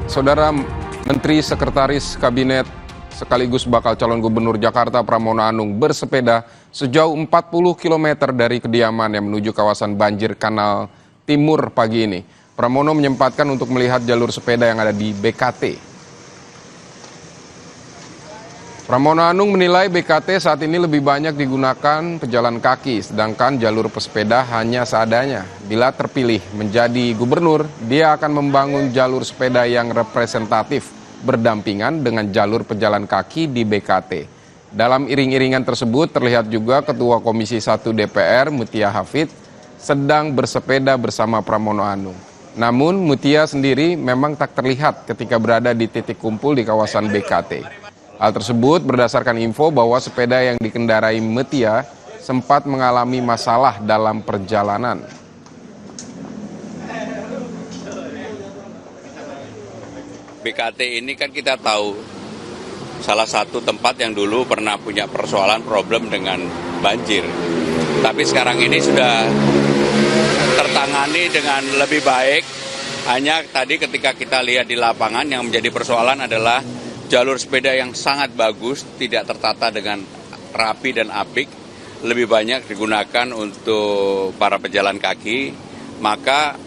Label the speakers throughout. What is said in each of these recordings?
Speaker 1: Saudara Menteri Sekretaris Kabinet sekaligus bakal calon Gubernur Jakarta Pramono Anung bersepeda sejauh 40 km dari kediamannya menuju kawasan banjir Kanal Timur pagi ini. Pramono menyempatkan untuk melihat jalur sepeda yang ada di BKT. Pramono Anung menilai BKT saat ini lebih banyak digunakan pejalan kaki, sedangkan jalur pesepeda hanya seadanya. Bila terpilih menjadi gubernur, dia akan membangun jalur sepeda yang representatif, berdampingan dengan jalur pejalan kaki di BKT. Dalam iring-iringan tersebut terlihat juga Ketua Komisi 1 DPR Mutia Hafid sedang bersepeda bersama Pramono Anung. Namun Mutia sendiri memang tak terlihat ketika berada di titik kumpul di kawasan BKT. Hal tersebut berdasarkan info bahwa sepeda yang dikendarai Mutia sempat mengalami masalah dalam perjalanan.
Speaker 2: BKT ini kan kita tahu salah satu tempat yang dulu pernah punya persoalan problem dengan banjir. Tapi sekarang ini sudah tertangani dengan lebih baik. Hanya tadi ketika kita lihat di lapangan yang menjadi persoalan adalah jalur sepeda yang sangat bagus, tidak tertata dengan rapi dan apik, lebih banyak digunakan untuk para pejalan kaki. Maka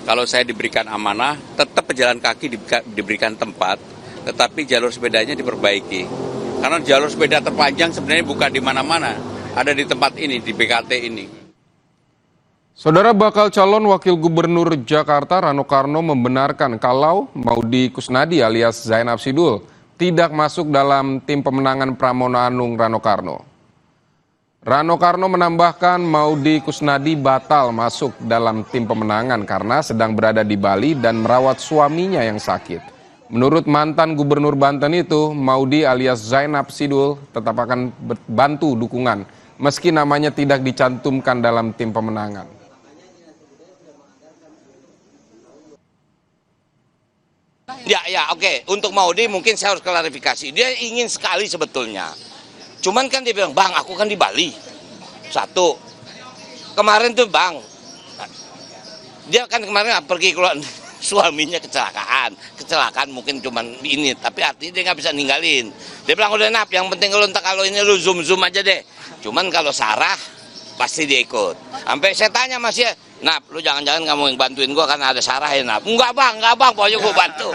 Speaker 2: kalau saya diberikan amanah, tetap pejalan kaki diberikan tempat, tetapi jalur sepedanya diperbaiki. Karena jalur sepeda terpanjang sebenarnya bukan di mana-mana, ada di tempat ini, di BKT ini.
Speaker 1: Saudara bakal calon Wakil Gubernur Jakarta Rano Karno membenarkan kalau Maudy Kusnadi alias Zainab Sidul tidak masuk dalam tim pemenangan Pramono Anung Rano Karno. Rano Karno menambahkan Maudy Kusnadi batal masuk dalam tim pemenangan karena sedang berada di Bali dan merawat suaminya yang sakit. Menurut mantan Gubernur Banten itu, Maudy alias Zainab Sidul tetap akan bantu dukungan meski namanya tidak dicantumkan dalam tim pemenangan.
Speaker 3: Oke. Untuk Maudy mungkin saya harus klarifikasi. Dia ingin sekali sebetulnya. Cuman kan dia bilang, Bang, aku kan di Bali. Satu. Kemarin tuh, Bang, dia kan kemarin pergi keluar, suaminya kecelakaan. Kecelakaan mungkin cuman ini, tapi artinya dia nggak bisa ninggalin. Dia bilang, udah Nap, yang penting kalau ini lu zoom aja deh. Cuman kalau Sarah, pasti dia ikut. Sampai saya tanya Mas ya, Nap, lu jangan-jangan kamu yang bantuin gua karena ada Sarah ya, Nap. Enggak bang, pokoknya gua bantu.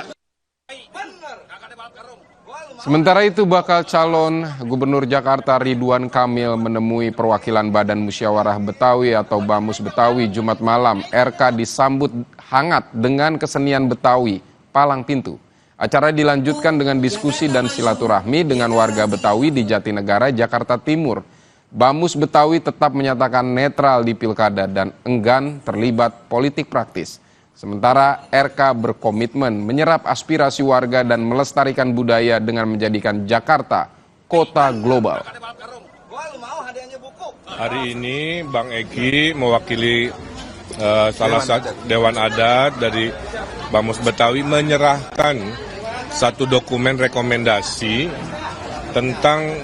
Speaker 1: Sementara itu bakal calon Gubernur Jakarta Ridwan Kamil menemui perwakilan Badan Musyawarah Betawi atau BAMUS Betawi Jumat malam. RK disambut hangat dengan kesenian Betawi, Palang Pintu. Acara dilanjutkan dengan diskusi dan silaturahmi dengan warga Betawi di Jatinegara, Jakarta Timur. BAMUS Betawi tetap menyatakan netral di pilkada dan enggan terlibat politik praktis. Sementara RK berkomitmen menyerap aspirasi warga dan melestarikan budaya dengan menjadikan Jakarta kota global.
Speaker 4: Hari ini Bang Eki mewakili salah satu Dewan Adat dari BAMUS Betawi menyerahkan satu dokumen rekomendasi tentang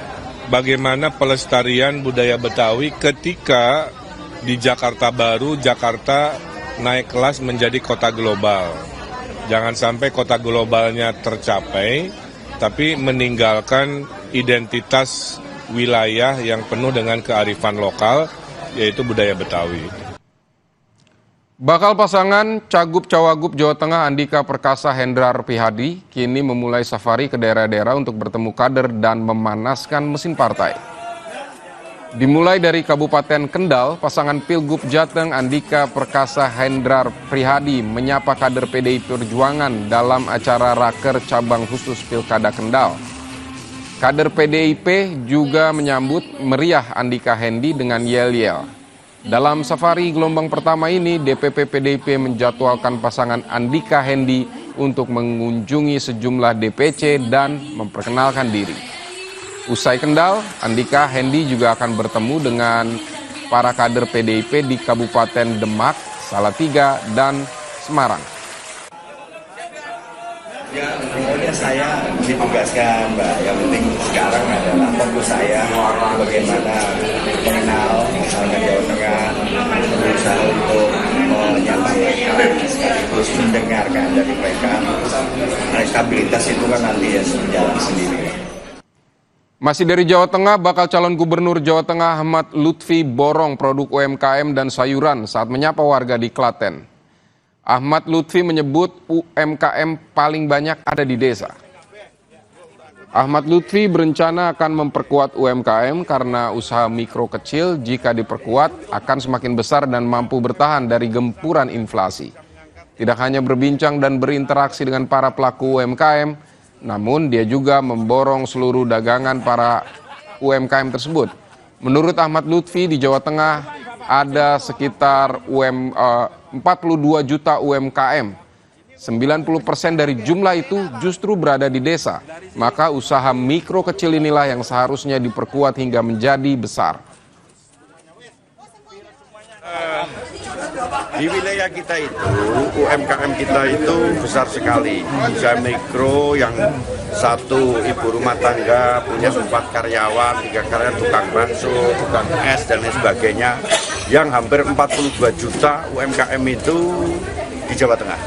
Speaker 4: bagaimana pelestarian budaya Betawi ketika di Jakarta Baru, Jakarta naik kelas menjadi kota global. Jangan sampai kota globalnya tercapai, tapi meninggalkan identitas wilayah yang penuh dengan kearifan lokal, yaitu budaya Betawi.
Speaker 1: Bakal pasangan Cagup-Cawagup Jawa Tengah Andika Perkasa Hendrar Prihadi kini memulai safari ke daerah-daerah untuk bertemu kader dan memanaskan mesin partai. Dimulai dari Kabupaten Kendal, pasangan Pilgub Jateng Andika Perkasa Hendrar Prihadi menyapa kader PDI Perjuangan dalam acara Raker Cabang Khusus Pilkada Kendal. Kader PDIP juga menyambut meriah Andika Hendi dengan yel-yel. Dalam safari gelombang pertama ini, DPP PDIP menjadwalkan pasangan Andika Hendi untuk mengunjungi sejumlah DPC dan memperkenalkan diri. Usai Kendal, Andika Hendi juga akan bertemu dengan para kader PDIP di Kabupaten Demak, Salatiga, dan Semarang.
Speaker 5: Ya, pokoknya saya ditugaskan, Mbak. Yang penting sekarang adalah fokus saya bagaimana mengenal masyarakat Jawa Tengah, berusaha untuk menyapa mereka, sekaligus mendengarkan dari mereka elektabilitas itu kan nanti ya berjalan sendiri.
Speaker 1: Masih dari Jawa Tengah, bakal calon gubernur Jawa Tengah Ahmad Lutfi borong produk UMKM dan sayuran saat menyapa warga di Klaten. Ahmad Lutfi menyebut UMKM paling banyak ada di desa. Ahmad Lutfi berencana akan memperkuat UMKM karena usaha mikro kecil jika diperkuat akan semakin besar dan mampu bertahan dari gempuran inflasi. Tidak hanya berbincang dan berinteraksi dengan para pelaku UMKM, namun dia juga memborong seluruh dagangan para UMKM tersebut. Menurut Ahmad Lutfi, di Jawa Tengah ada sekitar 42 juta UMKM. 90% dari jumlah itu justru berada di desa. Maka usaha mikro kecil inilah yang seharusnya diperkuat hingga menjadi besar.
Speaker 6: Di wilayah kita itu, UMKM kita itu besar sekali. Usaha mikro yang satu ibu rumah tangga punya 4 karyawan, 3 karyawan tukang bakso, tukang es dan lain sebagainya, yang hampir 42 juta UMKM itu di Jawa Tengah.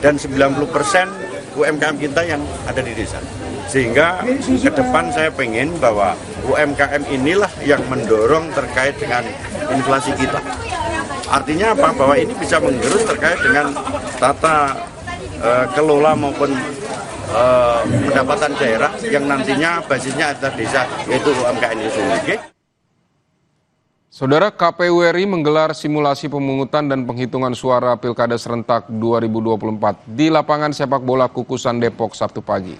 Speaker 6: Dan 90% UMKM kita yang ada di desa. Sehingga ke depan saya pengen bahwa UMKM inilah yang mendorong terkait dengan inflasi kita. Artinya apa? Bahwa ini bisa menggerus terkait dengan tata kelola maupun pendapatan daerah yang nantinya basisnya ada desa, yaitu UMKM itu sendiri.
Speaker 1: Saudara, KPU RI menggelar simulasi pemungutan dan penghitungan suara Pilkada Serentak 2024 di lapangan sepak bola Kukusan Depok Sabtu pagi.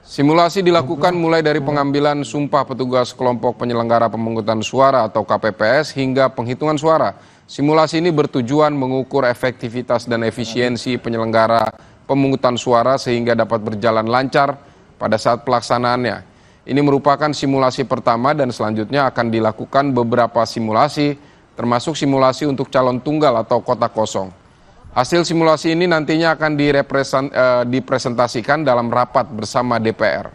Speaker 1: Simulasi dilakukan mulai dari pengambilan sumpah petugas kelompok penyelenggara pemungutan suara atau KPPS hingga penghitungan suara. Simulasi ini bertujuan mengukur efektivitas dan efisiensi penyelenggara pemungutan suara sehingga dapat berjalan lancar pada saat pelaksanaannya. Ini merupakan simulasi pertama dan selanjutnya akan dilakukan beberapa simulasi, termasuk simulasi untuk calon tunggal atau kotak kosong. Hasil simulasi ini nantinya akan dipresentasikan dalam rapat bersama DPR.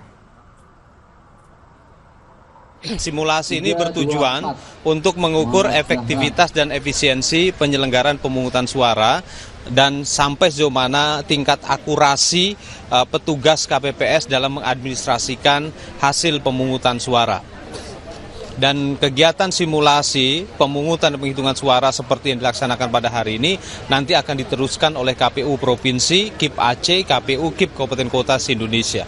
Speaker 7: Simulasi ini bertujuan untuk mengukur efektivitas dan efisiensi penyelenggaraan pemungutan suara dan sampai sejauh mana tingkat akurasi petugas KPPS dalam mengadministrasikan hasil pemungutan suara. Dan kegiatan simulasi pemungutan dan penghitungan suara seperti yang dilaksanakan pada hari ini nanti akan diteruskan oleh KPU Provinsi, KIP Aceh, KPU, KIP Kabupaten Kota se-Indonesia.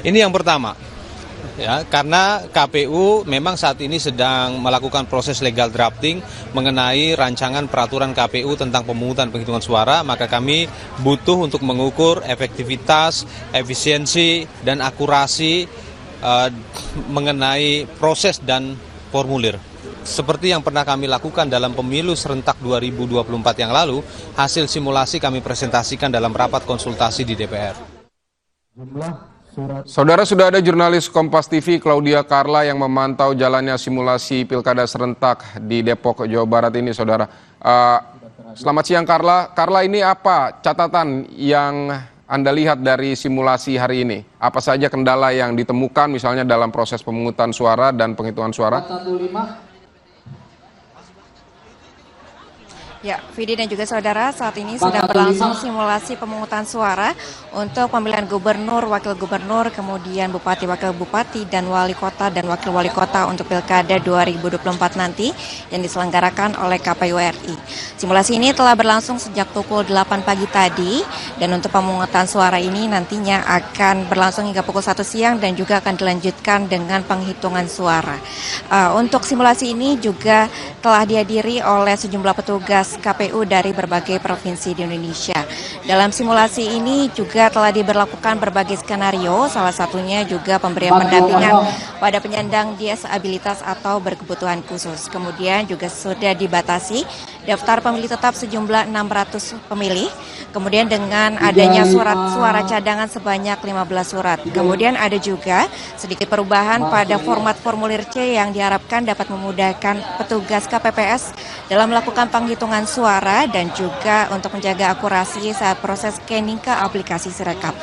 Speaker 7: Ini yang pertama. Ya, karena KPU memang saat ini sedang melakukan proses legal drafting mengenai rancangan peraturan KPU tentang pemungutan penghitungan suara, maka kami butuh untuk mengukur efektivitas, efisiensi, dan akurasi mengenai proses dan formulir. Seperti yang pernah kami lakukan dalam pemilu serentak 2024 yang lalu, hasil simulasi kami presentasikan dalam rapat konsultasi di DPR.
Speaker 1: Saudara, sudah ada jurnalis Kompas TV Claudia Carla yang memantau jalannya simulasi Pilkada Serentak di Depok, Jawa Barat ini, saudara. Selamat siang, Carla. Carla, ini apa catatan yang Anda lihat dari simulasi hari ini? Apa saja kendala yang ditemukan misalnya dalam proses pemungutan suara dan penghitungan suara?
Speaker 8: Ya, Vidi dan juga saudara, saat ini sedang berlangsung simulasi pemungutan suara untuk pemilihan gubernur, wakil gubernur, kemudian bupati, wakil bupati, dan wali kota dan wakil wali kota untuk Pilkada 2024 nanti yang diselenggarakan oleh KPU RI. Simulasi ini telah berlangsung sejak pukul 8 pagi tadi dan untuk pemungutan suara ini nantinya akan berlangsung hingga pukul 1 siang dan juga akan dilanjutkan dengan penghitungan suara. Untuk simulasi ini juga telah dihadiri oleh sejumlah petugas KPU dari berbagai provinsi di Indonesia. Dalam simulasi ini juga telah diberlakukan berbagai skenario, salah satunya juga pemberian pendampingan pada penyandang disabilitas atau berkebutuhan khusus. Kemudian juga sudah dibatasi daftar pemilih tetap sejumlah 600 pemilih. Kemudian dengan adanya surat suara cadangan sebanyak 15 surat. Kemudian ada juga sedikit perubahan pada format formulir C yang diharapkan dapat memudahkan petugas KPPS dalam melakukan penghitungan suara dan juga untuk menjaga akurasi saat proses scanning ke aplikasi Sirekap.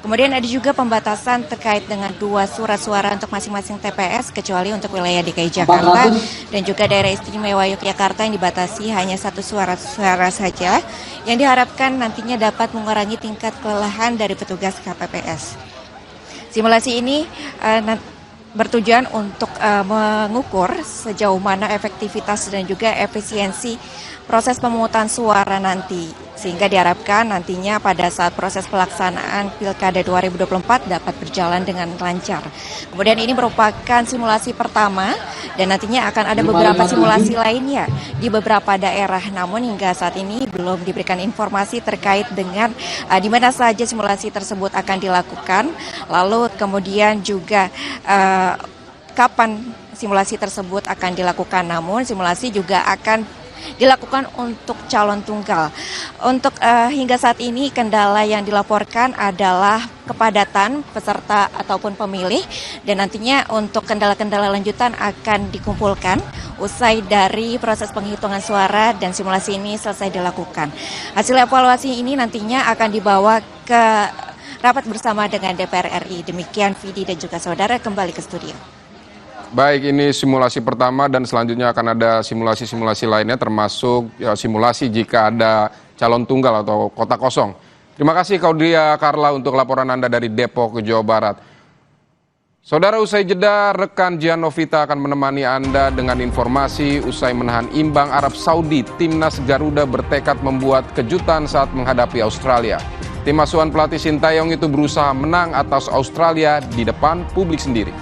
Speaker 8: Kemudian ada juga pembatasan terkait dengan 2 surat suara untuk masing-masing TPS kecuali untuk wilayah DKI Jakarta dan juga daerah istimewa Yogyakarta yang dibatasi hanya hanya 1 suara saja, yang diharapkan nantinya dapat mengurangi tingkat kelelahan dari petugas KPPS. Simulasi ini bertujuan untuk mengukur sejauh mana efektivitas dan juga efisiensi proses pemungutan suara nanti, sehingga diharapkan nantinya pada saat proses pelaksanaan Pilkada 2024 dapat berjalan dengan lancar. Kemudian ini merupakan simulasi pertama dan nantinya akan ada beberapa simulasi lainnya di beberapa daerah. Namun hingga saat ini belum diberikan informasi terkait dengan di mana saja simulasi tersebut akan dilakukan, lalu kemudian juga kapan simulasi tersebut akan dilakukan. Namun simulasi juga akan dilakukan untuk calon tunggal. Untuk hingga saat ini kendala yang dilaporkan adalah kepadatan peserta ataupun pemilih, dan nantinya untuk kendala-kendala lanjutan akan dikumpulkan usai dari proses penghitungan suara dan simulasi ini selesai dilakukan. Hasil evaluasi ini nantinya akan dibawa ke rapat bersama dengan DPR RI. Demikian Vidi dan juga saudara, kembali ke studio.
Speaker 1: Baik, ini simulasi pertama dan selanjutnya akan ada simulasi-simulasi lainnya termasuk simulasi jika ada calon tunggal atau kota kosong. Terima kasih Claudia Carla untuk laporan Anda dari Depok, Jawa Barat. Saudara, usai jeda, rekan Jian Novita akan menemani Anda dengan informasi usai menahan imbang Arab Saudi. Timnas Garuda bertekad membuat kejutan saat menghadapi Australia. Tim asuhan pelatih Sintayong itu berusaha menang atas Australia di depan publik sendiri.